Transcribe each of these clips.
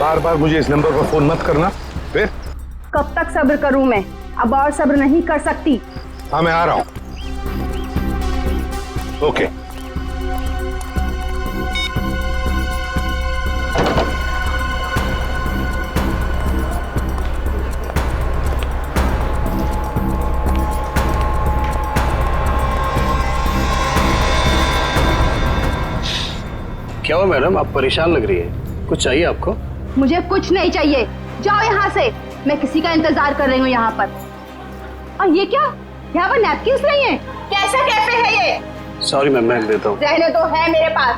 बार बार मुझे इस नंबर पर फोन मत करना। फिर कब तक सब्र करूं मैं? अब और सब्र नहीं कर सकती। हाँ, मैं आ रहा हूं। ओके। क्या हुआ मैडम, आप परेशान लग रही है? कुछ चाहिए आपको? मुझे कुछ नहीं चाहिए, जाओ यहाँ से। मैं किसी का इंतजार कर रही हूँ यहाँ पर। और ये क्या, यहाँ पर नैपकिन्स नहीं है? कैसा कैफे है ये? सॉरी मैम, मैं देता हूँ। रहने दो, है मेरे पास।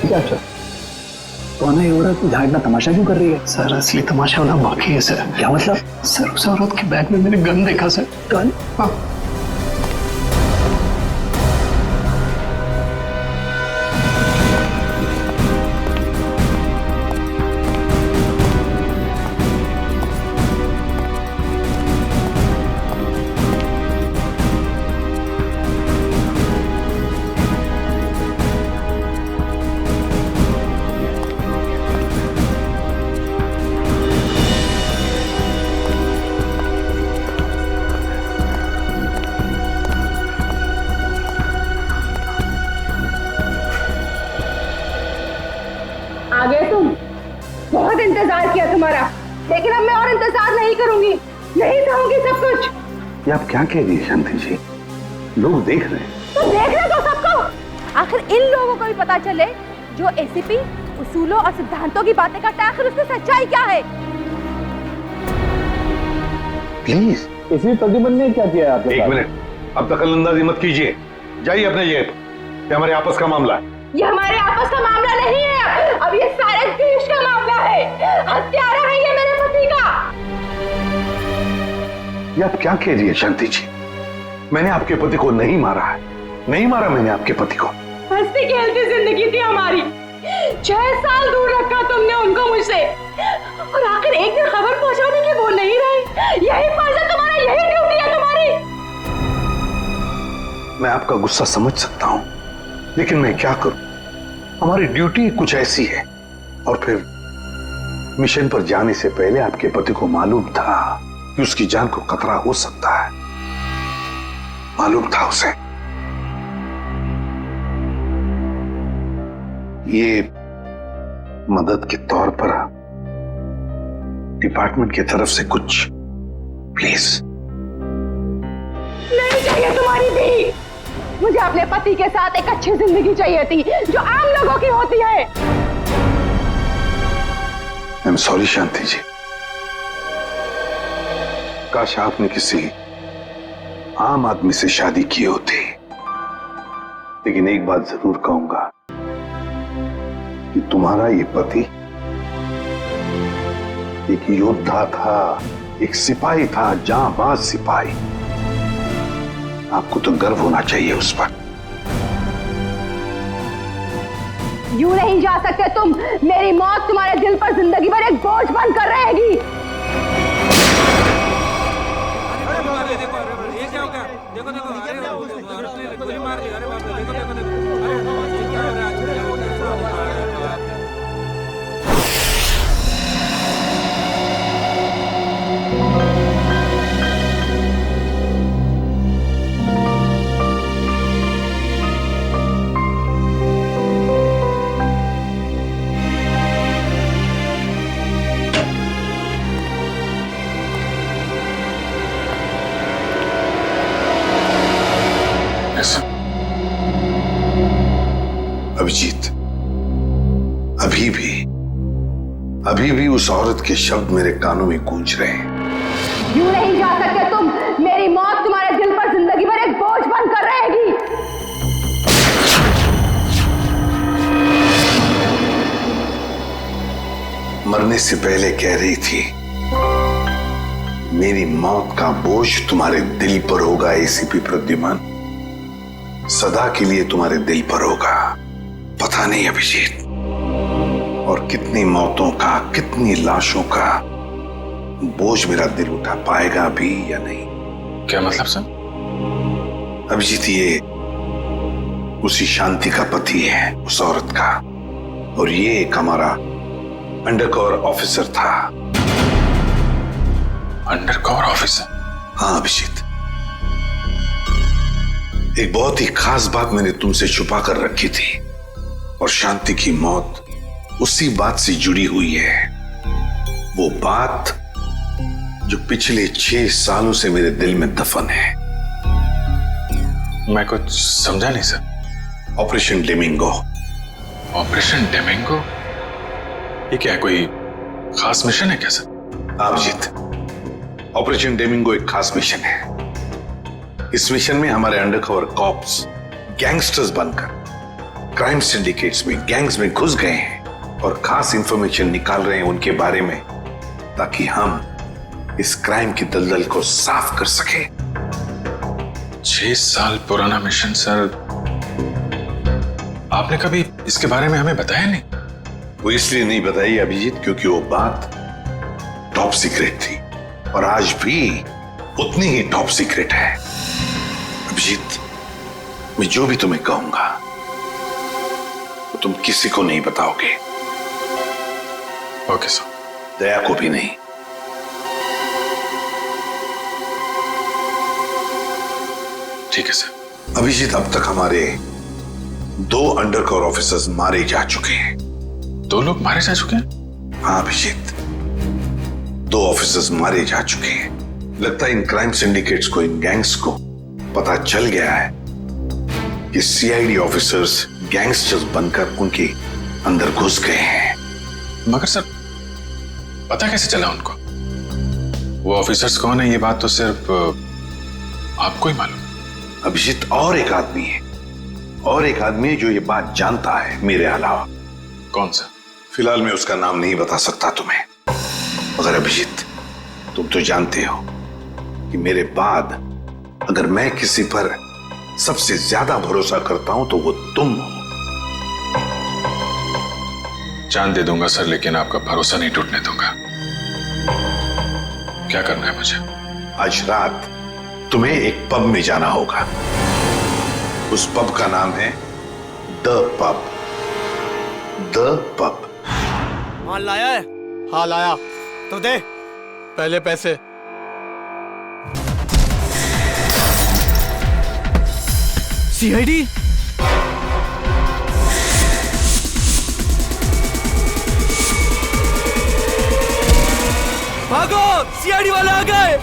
क्या अच्छा कौन है ये औरत? यहाँ इतना तमाशा क्यों कर रही है? सर असली तमाशा होना बाकी है सर। क्या मतलब? सर उस औरत के बैग में मैंने गन देखा सर। गन? हाँ। आ गए तुम? बहुत इंतजार किया तुम्हारा, लेकिन अब मैं और इंतजार नहीं करूंगी, नहीं सहूंगी सब कुछ। ये आप क्या कह रही है शांति जी? लोग देख रहे हैं। तो देखने दो सबको। आखिर इन लोगों को भी पता चले जो एसीपी उसूलों और सिद्धांतों की बातें करता है, आखिर उसकी सच्चाई क्या है। प्लीज। इसी प्रतिबंध ने क्या किया आपने? एक मिनट, अब दखलंदाजी मत कीजिए। जाइए अपने जेब। ये हमारे आपस का मामला है। ये हमारे आपस का मामला नहीं है, अब ये सारे देश का मामला है। हत्यारा है ये मेरे पति का। ये आप क्या कह रही है शांति जी? मैंने आपके पति को नहीं मारा है, नहीं मारा मैंने आपके पति को। हंसती खेलती जिंदगी थी हमारी, 6 साल दूर रखा तुमने उनको मुझसे, और आखिर एक दिन खबर पहुंचाने की वो नहीं रही। यही फर्ज है तुम्हारा, यही ड्यूटी है तुम्हारी। मैं आपका गुस्सा समझ सकता हूं, लेकिन मैं क्या करूं? हमारी ड्यूटी कुछ ऐसी है। और फिर मिशन पर जाने से पहले आपके पति को मालूम था कि उसकी जान को खतरा हो सकता है। मालूम था उसे। ये मदद के तौर पर डिपार्टमेंट की तरफ से कुछ प्लीज। नहीं चाहिए तुम्हारी भी। मुझे अपने पति के साथ एक अच्छी जिंदगी चाहिए थी, जो आम लोगों की होती है। आई एम सॉरी शांति जी। काश आपने किसी आम आदमी से शादी की होती। लेकिन एक बात जरूर कहूंगा कि तुम्हारा ये पति एक योद्धा था, एक सिपाही था, जांबाज सिपाही। आपको तो गर्व होना चाहिए उस पर। यूं नहीं जा सकते तुम। मेरी मौत तुम्हारे दिल पर जिंदगी भर एक बोझ बनकर रहेगी। देखो देखो, अरे गोली मार दी। अरे बाप रे, देखो देखो देखो, अरे क्या हो रहा है? अभिजीत, अभी भी उस औरत के शब्द मेरे कानों में गूंज रहे हैं। यूं नहीं जा सकते तुम। मेरी मौत तुम्हारे दिल पर जिंदगी भर एक बोझ बनकर रहेगी। मरने से पहले कह रही थी, मेरी मौत का बोझ तुम्हारे दिल पर होगा एसीपी प्रद्युमन, सदा के लिए तुम्हारे दिल पर होगा। पता नहीं अभिजीत, और कितनी मौतों का, कितनी लाशों का बोझ मेरा दिल उठा पाएगा भी या नहीं। क्या मतलब सर? अभिजीत ये उसी शांति का पति है, उस औरत का, और ये एक हमारा अंडरकवर ऑफिसर था। Undercover officer? हाँ अभिजीत, एक बहुत ही खास बात मैंने तुमसे छुपा कर रखी थी, और शांति की मौत उसी बात से जुड़ी हुई है। वो बात जो पिछले 6 सालों से मेरे दिल में दफन है। मैं कुछ समझा नहीं सर। ऑपरेशन डेमिंगो। ऑपरेशन डेमिंगो? ये क्या है, कोई खास मिशन है क्या सर? अभिजीत, ऑपरेशन डेमिंगो एक खास मिशन है। इस मिशन में हमारे अंडरकवर कॉप्स गैंगस्टर्स बनकर क्राइम सिंडिकेट्स में, गैंग्स में घुस गए हैं और खास इंफॉर्मेशन निकाल रहे हैं उनके बारे में, ताकि हम इस क्राइम की दलदल को साफ कर सके। 6 साल पुराना मिशन सर। आपने कभी इसके बारे में हमें बताया नहीं? वो इसलिए नहीं बताई अभिजीत क्योंकि वो बात टॉप सीक्रेट थी, और आज भी उतनी ही टॉप सीक्रेट है। अभिजीत, मैं जो भी तुम्हें कहूंगा वो तुम किसी को नहीं बताओगे। Okay sir. दया को भी नहीं। ठीक है सर। अभिजीत, अब तक हमारे 2 अंडरकवर ऑफिसर्स मारे जा चुके हैं। 2 लोग मारे जा चुके हैं? हाँ अभिजीत, 2 ऑफिसर्स मारे जा चुके हैं। लगता है इन क्राइम सिंडिकेट्स को, इन गैंग्स को पता चल गया है कि सीआईडी ऑफिसर्स गैंगस्टर्स बनकर उनके अंदर घुस गए हैं। मगर सर, पता कैसे चला उनको? वो ऑफिसर्स कौन है ये बात तो सिर्फ आपको ही मालूम। अभिजीत, और एक आदमी है, और एक आदमी है जो ये बात जानता है मेरे अलावा। कौन सा? फिलहाल मैं उसका नाम नहीं बता सकता तुम्हें, मगर अभिजीत तुम तो जानते हो कि मेरे बाद अगर मैं किसी पर सबसे ज्यादा भरोसा करता हूं तो वो तुम हो। जान दे दूंगा सर, लेकिन आपका भरोसा नहीं टूटने दूंगा। क्या करना है मुझे? आज रात तुम्हें एक पब में जाना होगा। उस पब का नाम है द पब। The pub. माल लाया है? हाँ लाया। तो दे पहले पैसे। सीआईडी? भागो, सीआईडी वाले आ गए।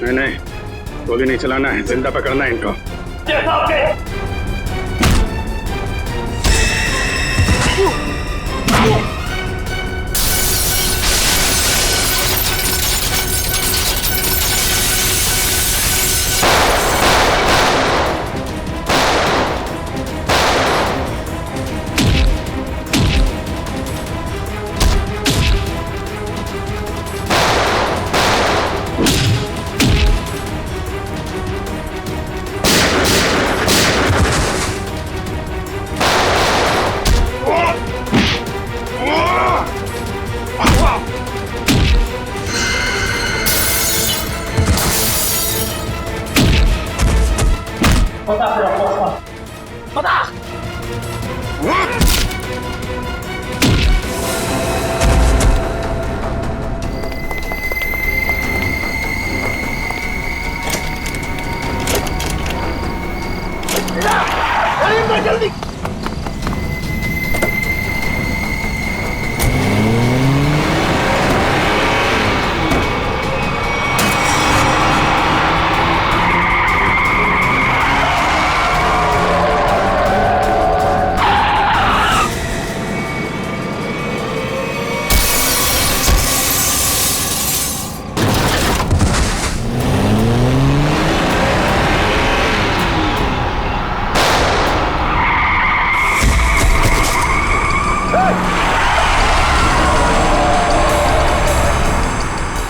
नहीं, गोली नहीं चलाना है, जिंदा पकड़ना है इनको। जैसा आपके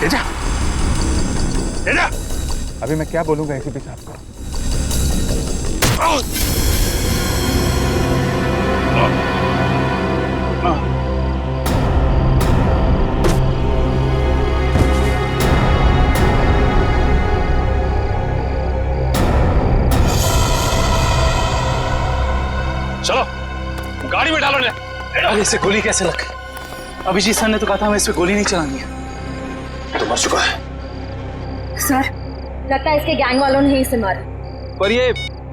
तेजा, तेजा, अभी मैं क्या बोलूंगा एसीपी साहब को? चलो गाड़ी में डालो ले। अरे इसे गोली कैसे लग गई? अभिजीत सर ने तो कहा था हमें इस पे गोली नहीं चलानी है। तो मर चुका है। सर, लगता है इसके गैंग वालों ने ही इसे मारा। पर ये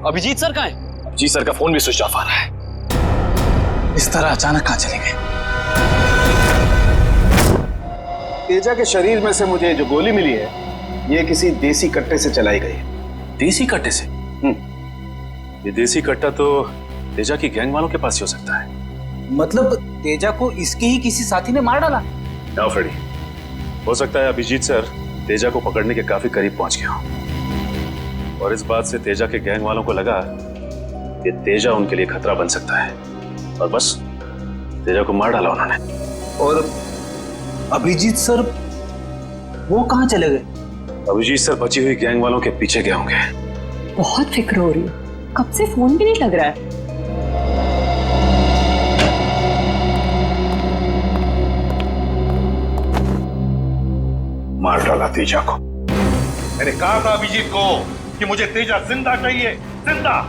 अभिजीत सर कहाँ है? जी सर का फोन भी स्विच ऑफ आ रहा है। इस तरह अचानक कहाँ चले गए? तेजा के शरीर में से मुझे जो गोली मिली है, ये किसी देसी कट्टे से चलाई गई है। देसी कट्टे से? ये देसी कट्टा तो तेजा की गैंग वालों के पास ही हो सकता है। मतलब तेजा को इसके ही किसी साथी ने मार डाला? ना फ्रेडी, हो सकता है अभिजीत सर तेजा को पकड़ने के काफी करीब पहुंच गया हो और इस बात से तेजा के गैंग वालों को लगा कि तेजा उनके लिए खतरा बन सकता है और बस तेजा को मार डाला उन्होंने। और अभिजीत सर वो कहाँ चले गए? अभिजीत सर बची हुई गैंग वालों के पीछे गए होंगे। बहुत फिक्र हो रही है, कब से फोन भी नहीं लग रहा है। मार डाला तेजा को। मैंने कहा था अभिजीत को कि मुझे तेजा जिंदा चाहिए, जिंदा।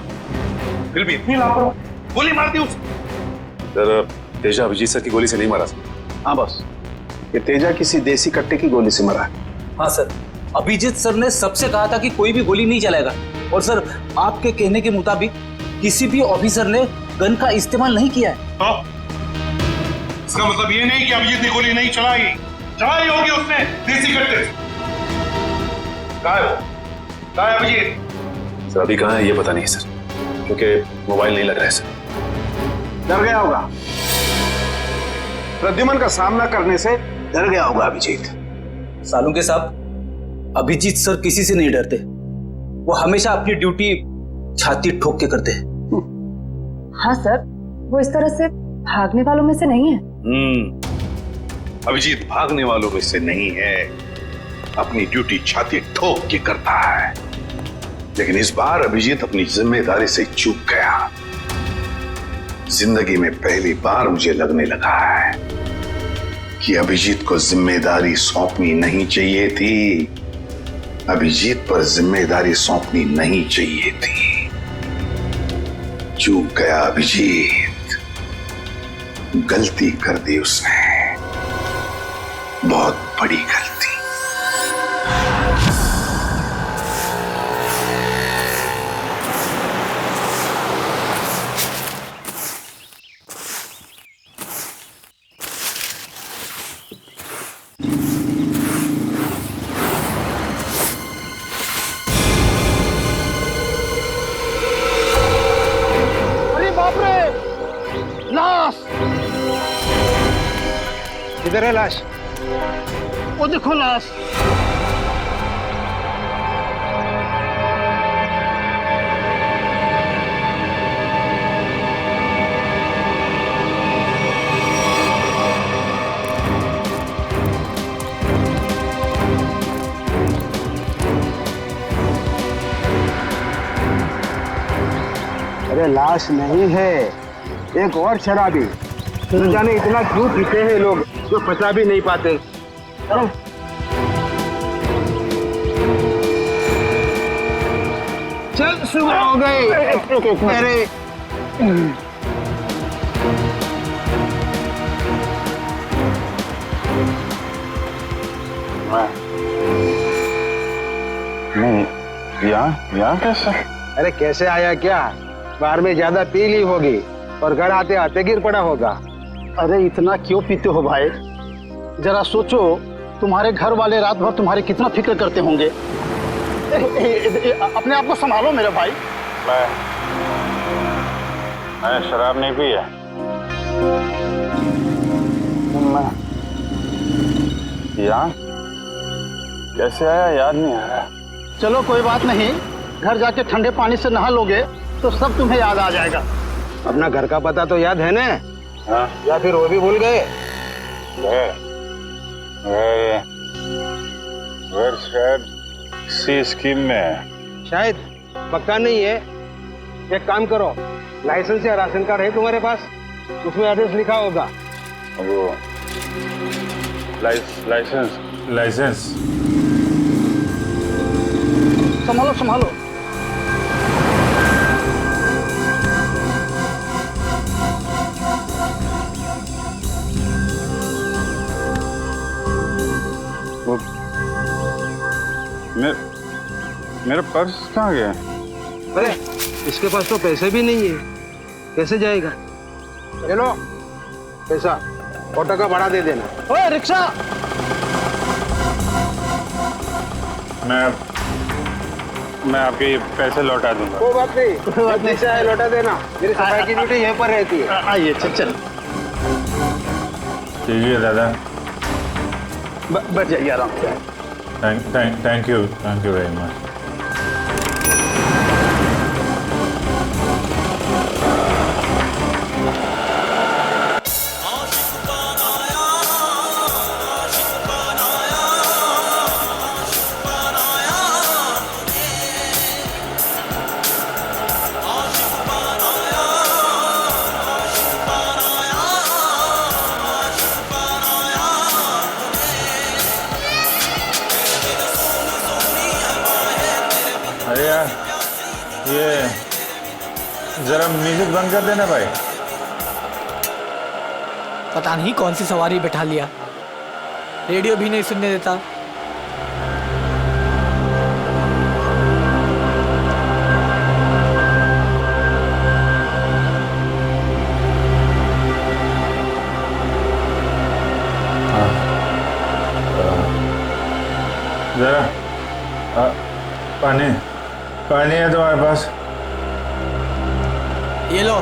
फिर भी इतनी लापरवाही, गोली मार दी उसे। सर तेजा अभिजीत सर की गोली से नहीं मारा। हाँ बॉस, ये तेजा किसी देसी कट्टे की गोली से मरा है। हाँ सर, अभिजीत सर ने सबसे कहा था कि कोई भी गोली नहीं चलाएगा और सर आपके कहने के मुताबिक किसी भी ऑफिसर ने गन का इस्तेमाल नहीं किया है। तो इसका मतलब ये नहीं कि अभिजीत ने गोली नहीं चलाई, चलाई होगी उसने देसी कट्टे से। कहाँ है वो? कहाँ है अभिजीत? सर अभी कहाँ है ये पता नहीं सर, क्योंकि मोबाइल नहीं लग रहा है सर। डर गया होगा, प्रद्युमन का सामना करने से डर गया होगा अभिजीत। सालू के साहब, अभिजीत सर किसी से नहीं डरते, वो हमेशा अपनी ड्यूटी छाती ठोक के करते हैं। हाँ सर, वो इस तरह से भागने वालों में से नहीं है। अभिजीत भागने वालों में से नहीं है, अपनी ड्यूटी छाती ठोक के करता है। लेकिन इस बार अभिजीत अपनी जिम्मेदारी से चूक गया। जिंदगी में पहली बार मुझे लगने लगा है कि अभिजीत को जिम्मेदारी सौंपनी नहीं चाहिए थी। अभिजीत पर जिम्मेदारी सौंपनी नहीं चाहिए थी। चूक गया अभिजीत, गलती कर दी उसने, बहुत बड़ी गलती। किधर है लाश? वो देखो लाश। अरे लाश नहीं है, एक और शराबी। न जाने इतना क्यों पीते हैं लोग जो पचा भी नहीं पाते। चल सुबह हो गई। अरे नहीं, यहाँ कैसे? अरे कैसे आया क्या? बाहर में ज्यादा पी ली होगी और घर आते आते गिर पड़ा होगा। अरे इतना क्यों पीते हो भाई? जरा सोचो, तुम्हारे घर वाले रात भर तुम्हारे कितना फिक्र करते होंगे। अपने आप को संभालो मेरे भाई। मैं शराब नहीं पी है। यहाँ कैसे आया याद नहीं आ रहा। चलो कोई बात नहीं, घर जाके ठंडे पानी से नहा लोगे तो सब तुम्हें याद आ जाएगा। अपना घर का पता तो याद है ना? हाँ? या फिर वो भी भूल गए? घर शायद सी स्कीम में है। शायद, पक्का नहीं है। एक काम करो, लाइसेंस या राशन कार्ड है तुम्हारे पास? उसमें एड्रेस लिखा होगा। वो लाइसेंस संभालो संभालो। मेरा पर्स कहाँ गया? अरे इसके पास तो पैसे भी नहीं है, कैसे जाएगा? ले लो पैसा, ऑटो का भाड़ा दे देना। ओए रिक्शा! मैं आपके पैसे लौटा दूंगा। कोई बात नहीं, पैसा है लौटा देना। मेरी सफाई की ड्यूटी यहीं पर रहती है। आइए, चल चल। ठीक है दादा, बैठ जाइए आराम से। Thank you very much. अरे यार, ये जरा म्यूजिक बंद कर देना भाई। पता नहीं कौन सी सवारी बैठा लिया, रेडियो भी नहीं सुनने देता। जरा पानी है तुम्हारे पास? ये लो।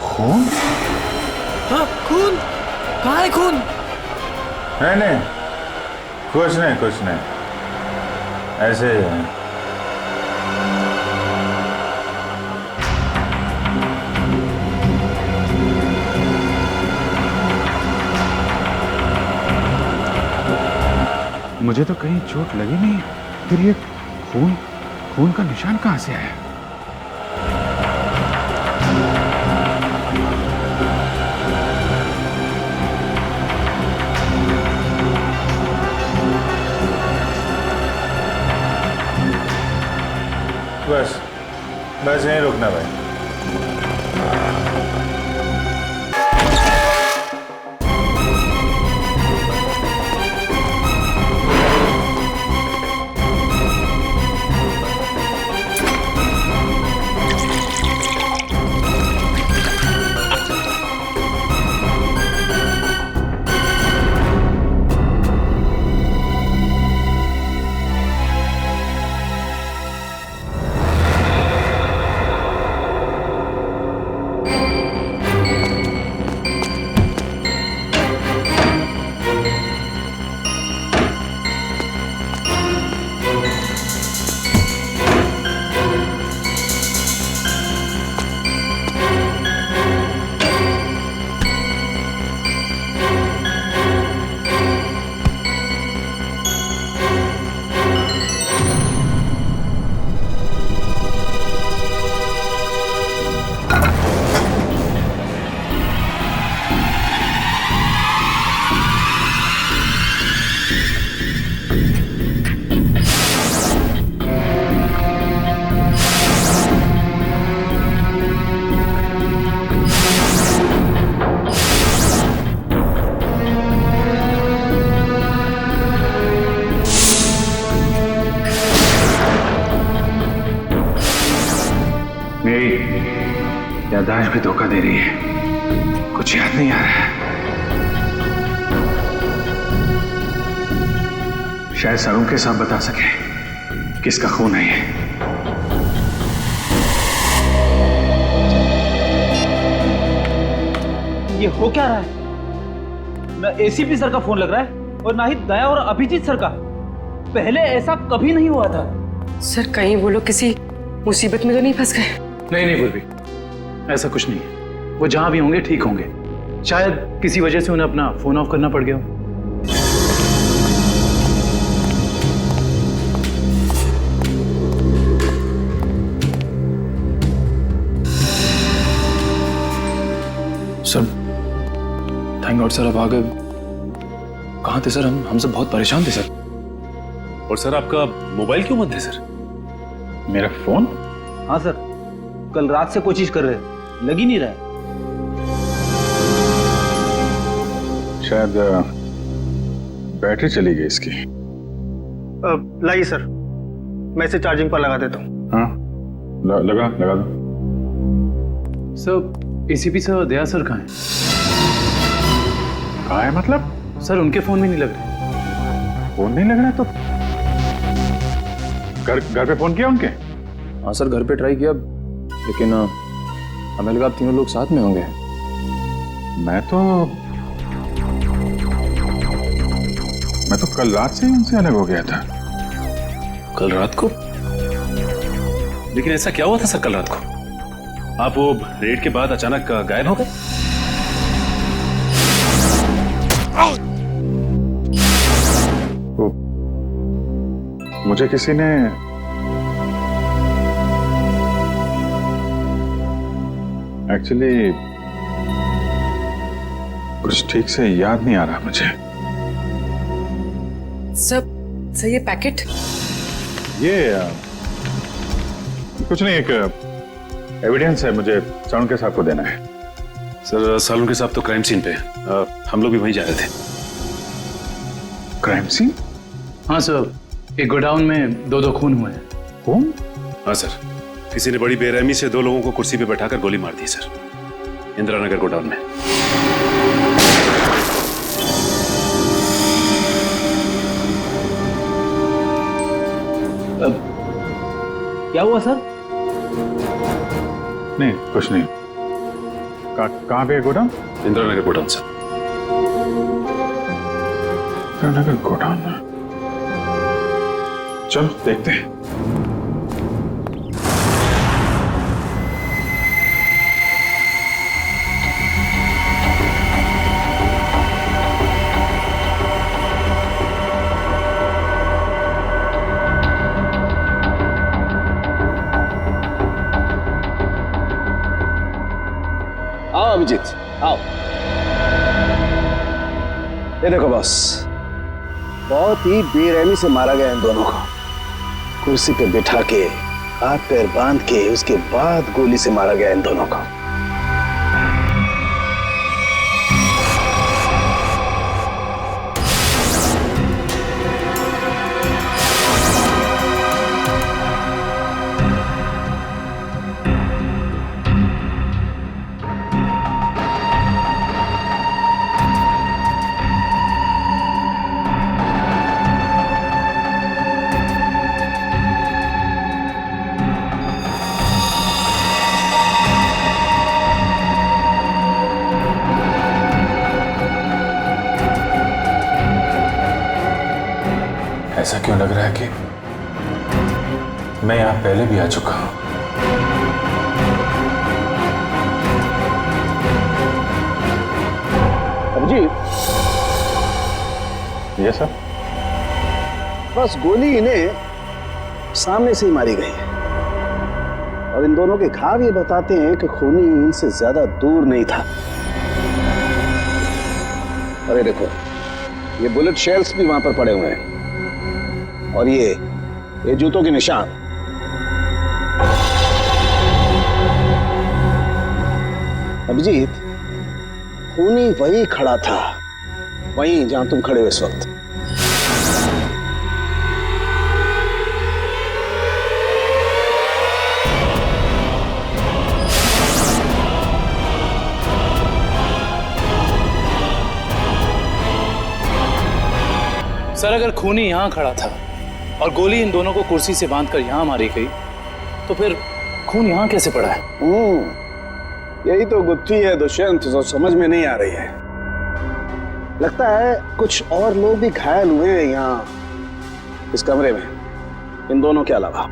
खून? हाँ, खून? कहाँ है खून? नहीं, कुछ नहीं, ऐसे ही है। मुझे तो कहीं चोट लगी नहीं, फिर ये खून का निशान कहाँ से आया? बस यहीं रुकना भाई। याददाश्त भी धोखा दे रही है, कुछ याद नहीं आ रहा है। शायद सरों के साथ बता सके किसका खून है ये हो क्या रहा है? ना एसीपी सर का फोन लग रहा है और ना ही दया और अभिजीत सर का। पहले ऐसा कभी नहीं हुआ था। सर कहीं वो लोग किसी मुसीबत में तो नहीं फंस गए? नहीं पूर्वी, ऐसा कुछ नहीं है। वो जहां भी होंगे ठीक होंगे। शायद किसी वजह से उन्हें अपना फोन ऑफ करना पड़ गया हो। सर थैंक गॉड सर, अब आ गए। कहाँ थे सर? हम सब बहुत परेशान थे सर। और सर आपका मोबाइल क्यों बंद है सर? मेरा फोन? हाँ सर, कल रात से कोशिश कर रहे हैं, लग ही नहीं रहा है। शायद बैटरी चली गई इसकी। लाइए सर, मैं इसे चार्जिंग पर लगा देता हूँ। हाँ लगा दो। सर एसीपी सर, दया सर कहाँ हैं? कहाँ है मतलब? सर उनके फोन में नहीं लग रहे। फोन नहीं लग रहा तो घर पे फोन किया उनके? हाँ सर, घर पे ट्राई किया, लेकिन हमें लगा आप तीनों लोग साथ में होंगे। मैं तो कल रात से ही उनसे अलग हो गया था। कल रात को? लेकिन ऐसा क्या हुआ था सर कल रात को? आप वो रेड के बाद अचानक गायब हो गए? मुझे किसी ने एक्चुअली कुछ ठीक से याद नहीं आ रहा मुझे। सर ये पैकेट? ये कुछ नहीं, एक एविडेंस है, मुझे सालुंके साहब को देना है। सर सालुंके साहब तो क्राइम सीन पे हम लोग भी वहीं जा रहे थे। Crime scene? हाँ सर, एक गोडाउन में दो खून हुए हैं। खून? हाँ सर, किसी ने बड़ी बेरहमी से 2 लोगों को कुर्सी पे बैठाकर गोली मार दी सर, इंदिरा नगर गोडाउन में। क्या हुआ सर? नहीं कुछ नहीं। कहाँ पे है godown? Indira Nagar godown sir. Indira Nagar godown में? चल देखते हैं। आओ अभिजीत, आओ। ये देखो बॉस, बहुत ही बेरहमी से मारा गया इन दोनों को। कुर्सी पे बिठा के, हाथ पैर बांध के, उसके बाद गोली से मारा गया इन दोनों को। ऐसा क्यों लग रहा है कि मैं यहां पहले भी आ चुका हूं? अभिजीत, ये सर? बस गोली इन्हें सामने से ही मारी गई है, और इन दोनों के घाव ये बताते हैं कि खूनी इनसे ज्यादा दूर नहीं था। अरे देखो, ये बुलेट शेल्स भी वहां पर पड़े हुए हैं, और ये जूतों के निशान। अभिजीत, खूनी वहीं खड़ा था, वहीं जहां तुम खड़े हो इस वक्त। सर अगर खूनी यहां खड़ा था और गोली इन दोनों को कुर्सी से बांधकर यहां मारी गई, तो फिर खून यहां कैसे पड़ा है? यही तो गुत्थी है दुष्यंत, जो समझ में नहीं आ रही है। लगता है कुछ और लोग भी घायल हुए हैं यहाँ, इस कमरे में इन दोनों के अलावा।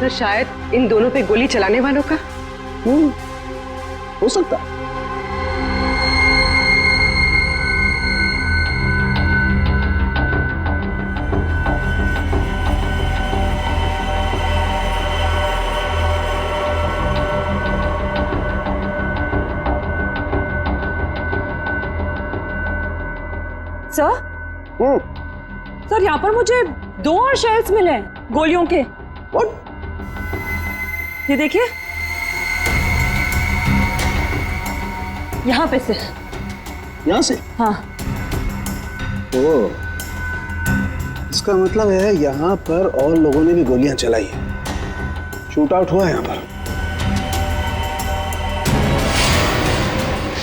सर शायद इन दोनों पे गोली चलाने वालों का। हो सकता है। सर सर यहाँ पर मुझे 2 और शेल्स मिले हैं गोलियों के। ये देखिए यहाँ पे से। यहाँ से? हाँ। ओ, इसका मतलब है यहाँ पर और लोगों ने भी गोलियां चलाई हैं। शूट आउट हुआ है यहाँ पर।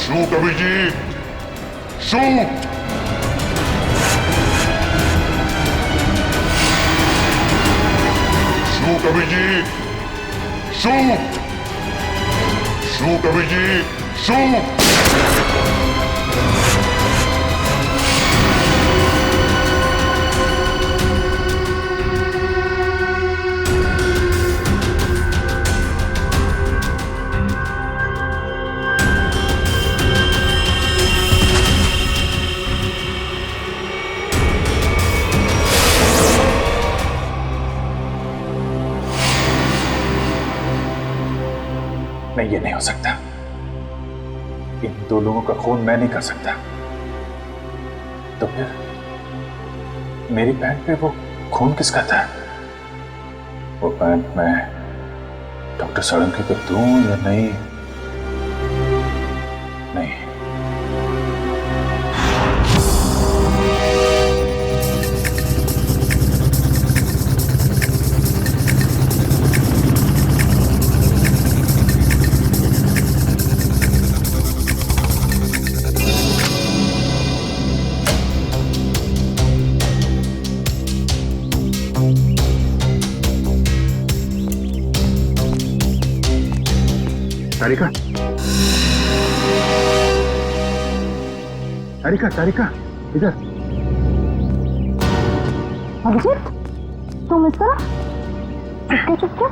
Shoot Abhijit, shoot. Shoot Abhijit, shoot. Shoot Abhijit, shoot. नहीं, ये नहीं हो सकता। इन 2 लोगों का खून मैं नहीं कर सकता। तो फिर मेरी पैंट पे वो खून किसका था? वो पैंट मैं डॉक्टर साळुंखे को दूं या नहीं? नहीं। तारिका, तारिका, तारिका, इधर। अभिजीत, तुम इस तरह चुपके चुपके?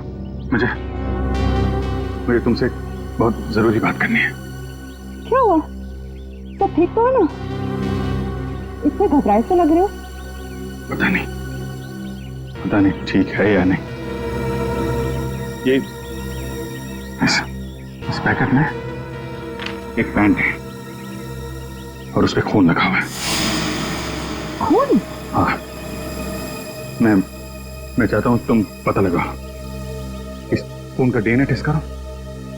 मुझे तुमसे बहुत जरूरी बात करनी है। क्या हुआ? सब ठीक तो है ना? इतने घबराए से लग रहे हो। पता नहीं ठीक है या नहीं। ये इस पैकेट में एक पैंट है और उस पे खून लगा हुआ है। खून? हाँ, मैं चाहता हूं तुम पता लगाओ, इस खून का डीएनए टेस्ट करो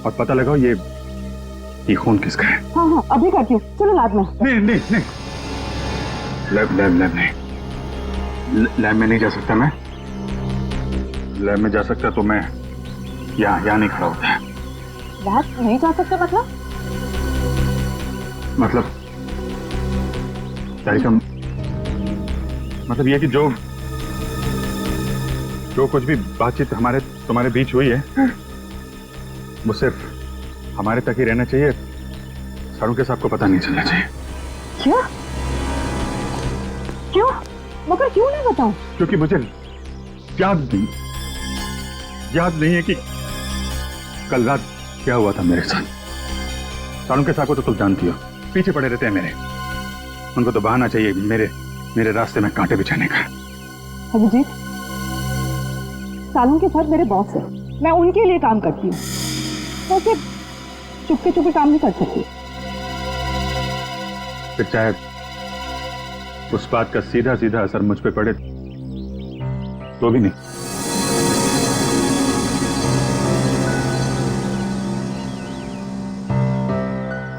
और पता लगाओ ये खून किसका है। हाँ हाँ, अभी करती हूँ। चलो लैब में। नहीं, लैब नहीं, लैब में नहीं जा सकता मैं। लैब में जा सकता तो मैं यहाँ नहीं खड़ा होता है। लैब नहीं जा सकते मतलब तारिका, मतलब ये कि जो कुछ भी बातचीत तुम्हारे बीच हुई है वो सिर्फ हमारे तक ही रहना चाहिए। साळुंखे साहब को पता नहीं चलना चाहिए। क्यों? मगर क्यों नहीं बताऊं? क्योंकि मुझे याद नहीं है कि कल रात क्या हुआ था मेरे साथ। साळुंखे साहब को तो तुम जानती हो, पीछे पड़े रहते हैं मेरे। उनको तो बहाना चाहिए मेरे रास्ते में कांटे बिछाने का। अभिजीत, साळुंखे साहब मेरे बॉस है, मैं उनके लिए काम करती हूँ। तो सिर्फ चुपके चुपके काम नहीं कर सकती। फिर चाहे उस बात का सीधा सीधा असर मुझ पे पड़े तो भी नहीं।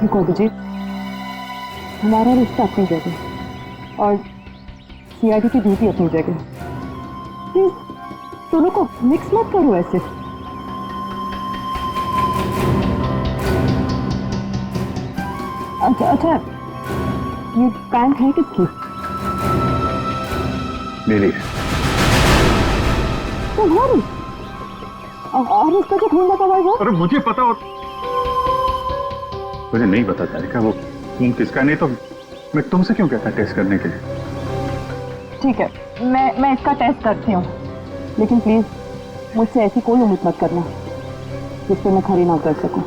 देखो अभिजीत, हमारा रिश्ता अपनी जगह और सीआईडी की ड्यूटी अपनी जगह। प्लीज दोनों को मिक्स मत करो ऐसे। अच्छा, ये पैंट है किसकी? मेरी। तुम्हारी? और इसका जो खून बता भाई वो? अरे मुझे पता और मुझे नहीं पता तारिका वो खून किसका, नहीं तो मैं तुमसे क्यों कहता टेस्ट करने के लिए। ठीक है, मैं इसका टेस्ट करती हूँ, लेकिन प्लीज मुझसे ऐसी कोई उम्मीद मत करना जिस पर मैं खरी ना कर सकूं।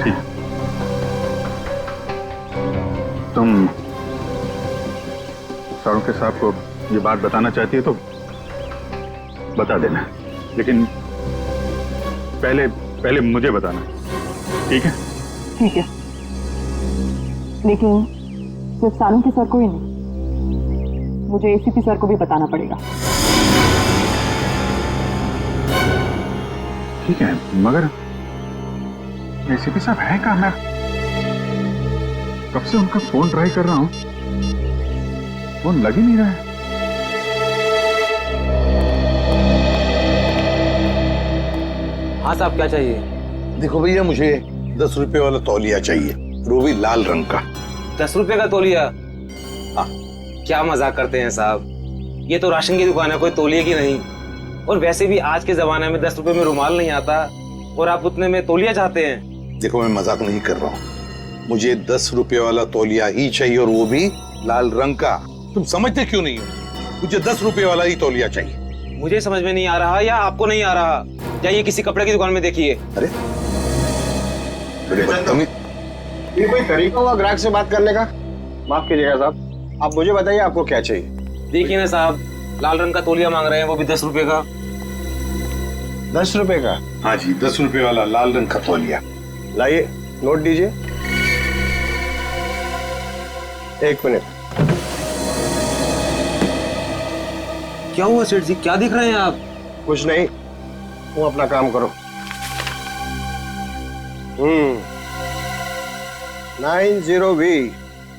ठीक, तुम शाहरुख के साहब को ये बात बताना चाहती है तो बता देना, लेकिन पहले मुझे बताना, ठीक है? ठीक है, लेकिन सिर्फ सानू के सर को ही नहीं, मुझे एसीपी सर को भी बताना पड़ेगा। ठीक है, मगर एसीपी साहब है कहाँ? मैं कब से उनका फोन ट्राई कर रहा हूँ, फोन लग ही नहीं रहा है। हाँ साहब, क्या चाहिए? देखो भैया, मुझे 10 रुपए वाला तौलिया चाहिए, वो भी लाल रंग का। 10 रुपए का तौलिया? हाँ। क्या मजाक करते हैं साहब, ये तो राशन की दुकान है, कोई तौलिए की नहीं। और वैसे भी आज के जमाने में 10 रुपए में रुमाल नहीं आता, और आप उतने में तौलिया चाहते हैं? देखो, मैं मजाक नहीं कर रहा हूँ, मुझे 10 रुपए वाला तौलिया ही चाहिए, और वो भी लाल रंग का। तुम समझते क्यों नहीं हो? मुझे 10 रुपए वाला ही तौलिया चाहिए। मुझे समझ में नहीं आ रहा या आपको नहीं आ रहा? जाइए किसी कपड़े की दुकान में देखिए। अरे बदतमीज, ये कोई तरीका हुआ ग्राहक से बात करने का? माफ कीजिएगा साहब, आप मुझे बताइए आपको क्या चाहिए। देखिए ना साहब, लाल रंग का तौलिया मांग रहे हैं, वो भी 10 रुपए का। 10 रुपए का? हाँ जी, 10 रुपए वाला लाल रंग का तौलिया। लाइए, नोट दीजिए। 1 मिनट। क्या हुआ सेठ जी, क्या दिख रहे हैं आप? कुछ नहीं, तुम अपना काम करो। 90V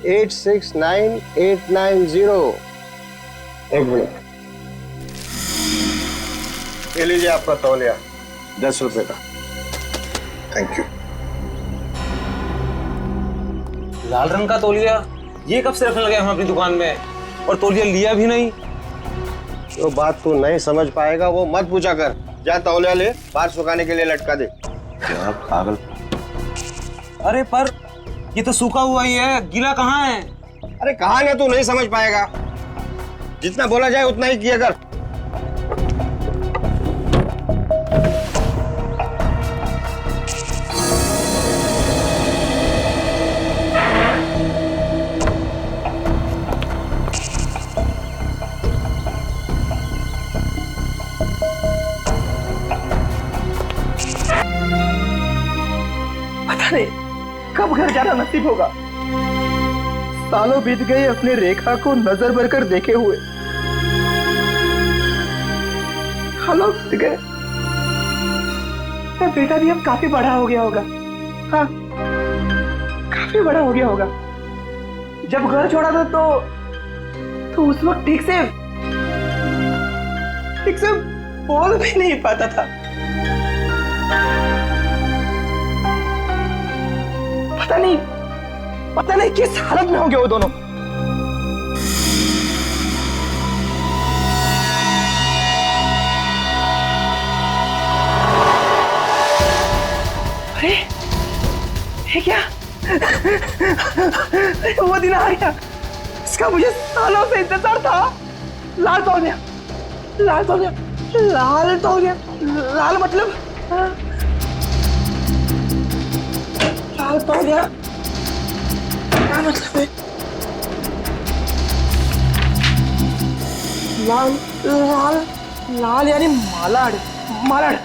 869890। 1 मिनट, ये लीजिए आपका तौलिया, 10 रुपए का। Thank you. लाल रंग का तौलिया? ये कब से रखने लगे हम अपनी दुकान में, और तौलिया लिया भी नहीं? जो बात तू नहीं समझ पाएगा वो मत पूछा कर। जा तौलिया ले, बाहर सुखाने के लिए लटका दे। क्या पागल। अरे पर ये तो सूखा हुआ ही है, गीला कहाँ है? अरे कहा ना, तू नहीं समझ पाएगा। जितना बोला जाए उतना ही किया कर। पता नहीं कब घर जाना नसीब होगा। सालों बीत गए अपने रेखा को नजर भर कर देखे हुए। सालों बीत गए, बेटा भी अब काफी बड़ा हो गया होगा। हाँ, काफी बड़ा हो गया होगा। जब घर छोड़ा था तो उस वक्त ठीक से बोल भी नहीं पाता था। पता नहीं किस हालत में होंगे वो दोनों। अरे ये क्या? वो दिन आ गया, इसका मुझे सालों से इंतजार था। लाल तौलिया, लाल तौलिया, लाल तौलिया, लाल मतलब लाल तौलिया क्या मतलब है? लाल लाल लाल यानी मालाड, मालाड।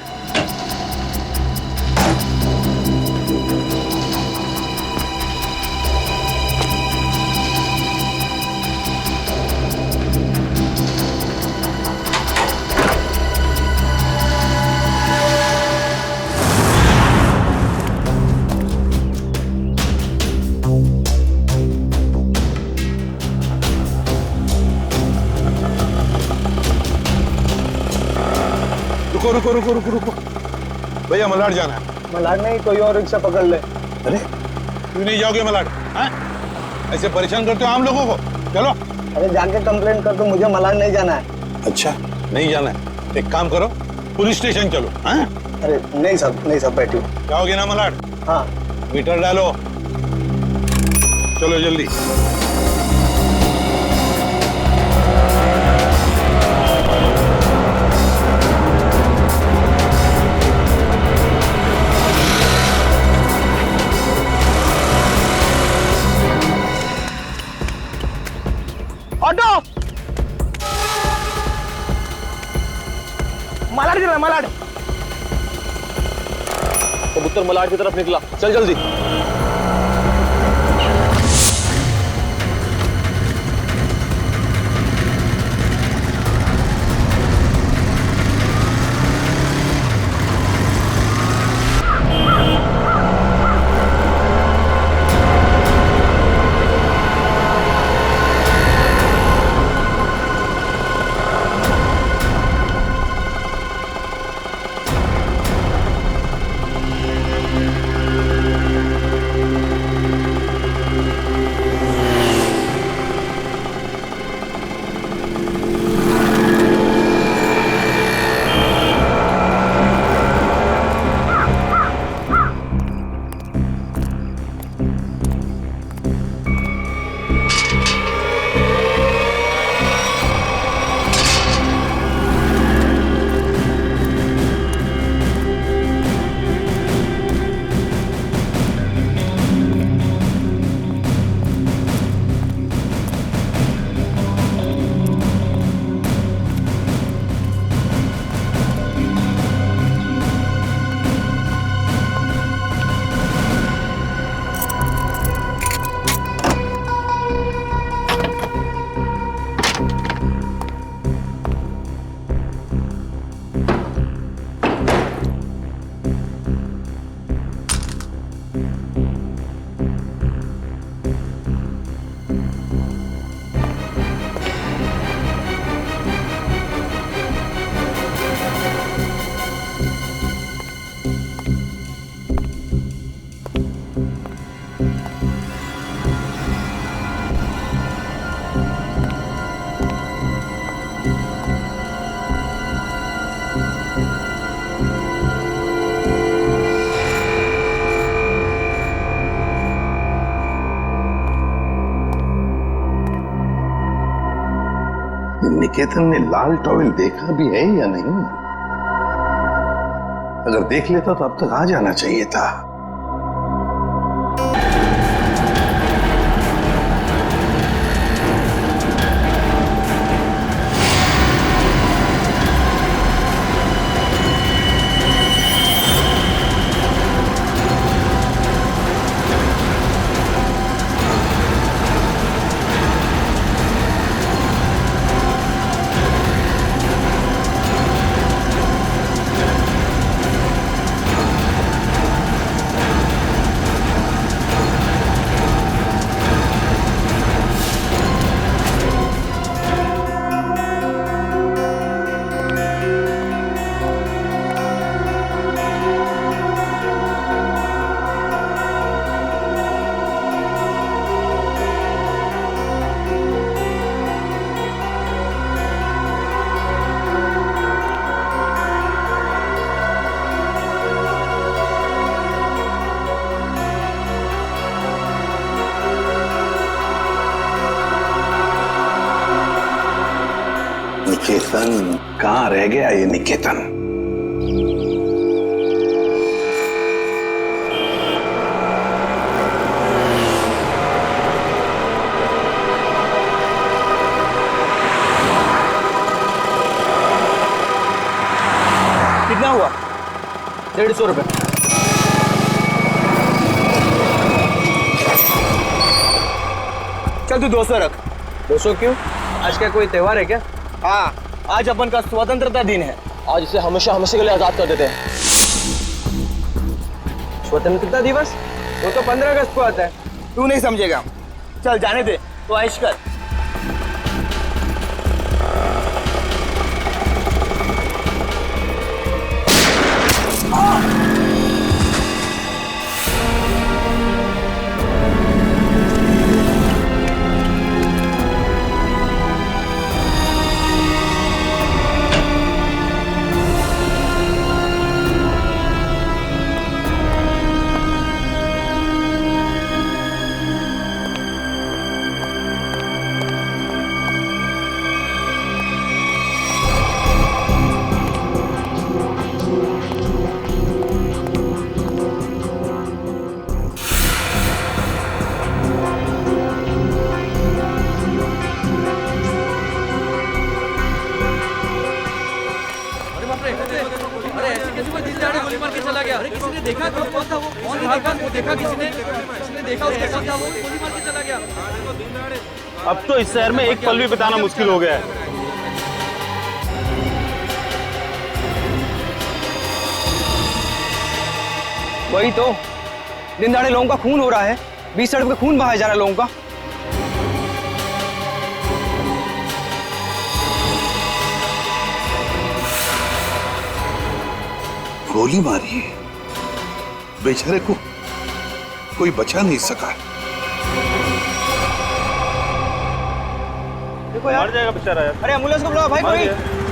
रुको रुको रुको रुको रुको भैया, मलाड जाना है। मलाड नहीं, कोई और रिक्शा पकड़ ले। अरे क्यों नहीं जाओगे मलाड? ऐसे परेशान करते हो आम लोगों को। चलो। अरे जाके कंप्लेन कर दो, मुझे मलाड नहीं जाना है। अच्छा नहीं जाना है, एक काम करो पुलिस स्टेशन चलो। हाँ अरे नहीं सब बैठिए। जाओगे ना मलाड? हाँ मीटर डालो, चलो जल्दी। ऑटो मलाड चला, मलाड। कबूतर मलाड की तरफ निकला, चल जल्दी। निकेतन ने लाल टॉवेल देखा भी है या नहीं? अगर देख लेता तो अब तक आ जाना चाहिए था। निकेतन कहाँ रह गया ये निकेतन? कितना हुआ? 150 रुपए। चल तू 200 रख। 200 क्यों? आज का कोई त्योहार है क्या? हाँ, आज अपन का स्वतंत्रता दिन है। आज इसे हमेशा हमेशा के लिए आजाद कर देते हैं। स्वतंत्रता दिवस वो तो 15 अगस्त को आता है, तू नहीं समझेगा। चल जाने दे, तो ऐश कर। गोली मार के चला गया। अरे किसी ने देखा? कौन था वो? कौन देखा? वो देखा किसी ने? किसी ने देखा उसको? कौन था वो? गोली मार के चला गया। अब तो इस शहर में एक पल भी बिताना मुश्किल हो गया है। वही तो, दिन दहाड़े लोगों का खून हो रहा है, बीच सड़क पे खून बहाया जा रहा है लोगों का। गोली मारी है, बेचारे को कोई बचा नहीं सका। देखो यार, मर जाएगा बेचारा यार। अरे एम्बुलेंस को बुलाओ भाई कोई।